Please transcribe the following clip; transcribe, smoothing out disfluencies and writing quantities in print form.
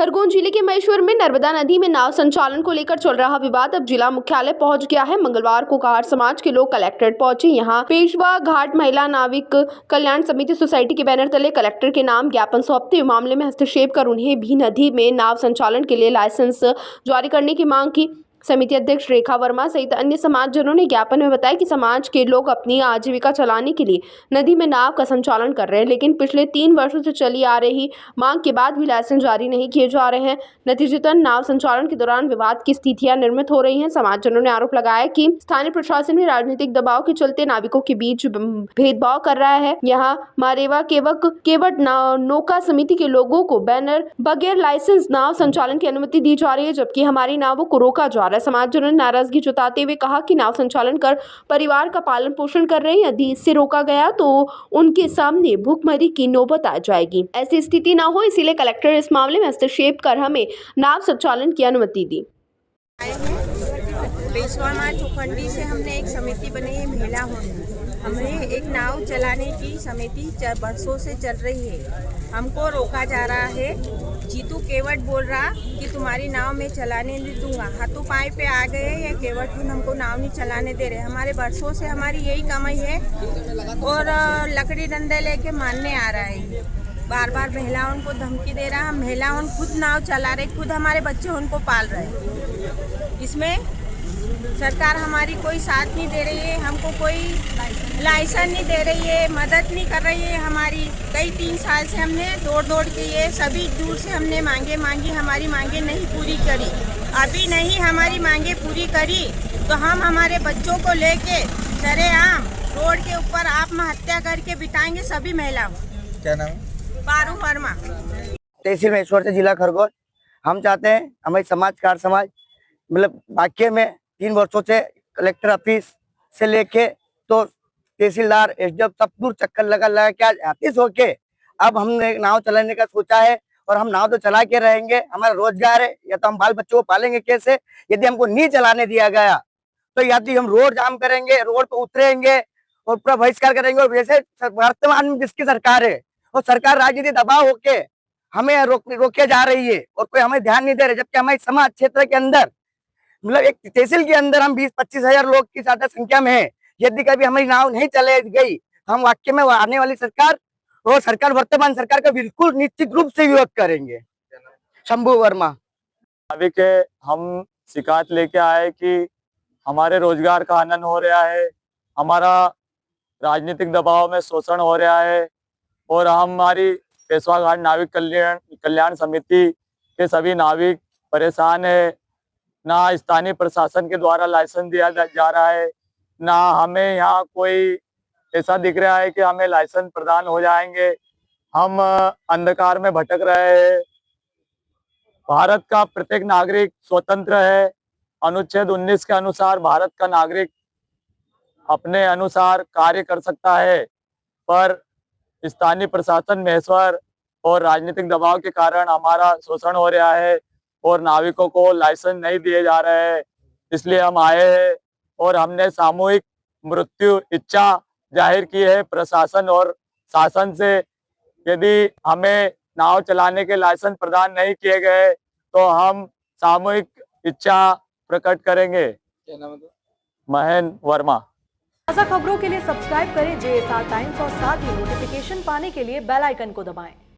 खरगोन जिले के महेश्वर में नर्मदा नदी में नाव संचालन को लेकर चल रहा विवाद अब जिला मुख्यालय पहुंच गया है। मंगलवार को घाट समाज के लोग कलेक्ट्रेट पहुंचे। यहां पेशवा घाट महिला नाविक कल्याण समिति सोसाइटी के बैनर तले कलेक्टर के नाम ज्ञापन सौंपते हुए मामले में हस्तक्षेप कर उन्हें भी नदी में नाव संचालन के लिए लाइसेंस जारी करने की मांग की। समिति अध्यक्ष रेखा वर्मा सहित अन्य समाजजनों ने ज्ञापन में बताया कि समाज के लोग अपनी आजीविका चलाने के लिए नदी में नाव का संचालन कर रहे हैं, लेकिन पिछले 3 वर्षों से चली आ रही मांग के बाद भी लाइसेंस जारी नहीं किए जा रहे हैं। नतीजतन नाव संचालन के दौरान विवाद की स्थितियां निर्मित हो रही हैं। समाजजनों ने आरोप लगाया कि स्थानीय प्रशासन भी राजनीतिक दबाव के चलते नाविकों के बीच भेदभाव कर रहा है। यहाँ मारेवा केवट नौका समिति के लोगों को बैनर बगैर लाइसेंस नाव संचालन की अनुमति दी जा रही है, जबकि हमारी नावों को रोका जा रहा है। समाजजनों ने नाराजगी जताते हुए कहा कि नाव संचालन कर परिवार का पालन पोषण कर रहे हैं, यदि इससे रोका गया तो उनके सामने भूखमरी की नौबत आ जाएगी। ऐसी स्थिति न हो, इसीलिए कलेक्टर इस मामले में हस्तक्षेप कर हमें नाव संचालन की अनुमति दी। पेशवा चौखंडी से हमने एक समिति बनी है, महिला होने हमें एक नाव चलाने की समिति बरसों से चल रही है। हमको रोका जा रहा है। जीतू केवट बोल रहा कि तुम्हारी नाव में चलाने नहीं दूंगा। हाथों पाए पे आ गए ये केवट हमको नाव नहीं चलाने दे रहे। हमारे बरसों से हमारी यही कमाई है और लकड़ी डंडे लेके मारने आ रहा है। बार बार महिलाओं को धमकी दे रहा। हम महिलाओं खुद नाव चला रहे, खुद हमारे बच्चे उनको पाल रहे। इसमें सरकार हमारी कोई साथ नहीं दे रही है, हमको कोई लाइसेंस नहीं दे रही है, मदद नहीं कर रही है हमारी। कई 3 साल से हमने दौड़ के ये सभी दूर से हमने मांगी, हमारी मांगे नहीं पूरी करी। अभी नहीं हमारी मांगे पूरी करी तो हम हमारे बच्चों को लेके सरेआम रोड के ऊपर आत्महत्या करके बिताएंगे सभी महिलाओं। क्या नाम? पारू वर्मा, तहसील महेश्वर से जिला खरगोन। हम चाहते हैं हमारी समाज कार समाज मतलब वाक्य में 3 वर्षों से कलेक्टर ऑफिस से लेके तो तहसीलदार एसडीएफ सब दूर चक्कर लगा के आज आतिश होके अब हमने नाव चलाने का सोचा है। और हम नाव तो चला के रहेंगे, हमारा रोजगार है, या तो हम बाल बच्चों को पालेंगे कैसे? यदि हमको नहीं चलाने दिया गया तो या तो हम रोड जाम करेंगे, रोड पे उतरेंगे और पूरा बहिष्कार करेंगे। और वैसे वर्तमान में जिसकी सरकार है और सरकार राजनीतिक दबाव होके हमें रोके जा रही है और कोई हमें ध्यान नहीं दे रहे, जबकि हमारे समाज क्षेत्र के अंदर मतलब एक तहसील के अंदर हम 20-25 हजार लोग की ज्यादा संख्या में है। यदि कभी हमारी नाव नहीं चले गई हम वाक्य में आने वाली सरकार और सरकार वर्तमान सरकार का बिल्कुल निश्चित रूप से विरोध करेंगे। शंभू वर्मा। अभी के हम शिकायत लेके आए कि हमारे रोजगार का हनन हो रहा है, हमारा राजनीतिक दबाव में शोषण हो रहा है और हमारी पेशवा घाट नाविक कल्याण समिति के सभी नाविक परेशान है। ना स्थानीय प्रशासन के द्वारा लाइसेंस दिया जा रहा है, ना हमें यहाँ कोई ऐसा दिख रहा है कि हमें लाइसेंस प्रदान हो जाएंगे। हम अंधकार में भटक रहे हैं। भारत का प्रत्येक नागरिक स्वतंत्र है। अनुच्छेद 19 के अनुसार भारत का नागरिक अपने अनुसार कार्य कर सकता है, पर स्थानीय प्रशासन महेश्वर और राजनीतिक दबाव के कारण हमारा शोषण हो रहा है और नाविकों को लाइसेंस नहीं दिए जा रहे हैं। इसलिए हम आए हैं और हमने सामूहिक मृत्यु इच्छा जाहिर की है प्रशासन और शासन से। यदि हमें नाव चलाने के लाइसेंस प्रदान नहीं किए गए तो हम सामूहिक इच्छा प्रकट करेंगे। महेन वर्मा। ताज़ा खबरों के लिए सब्सक्राइब करें JSR टाइम्स और साथ ही नोटिफिकेशन पाने के लिए बेल आइकन को दबाएं।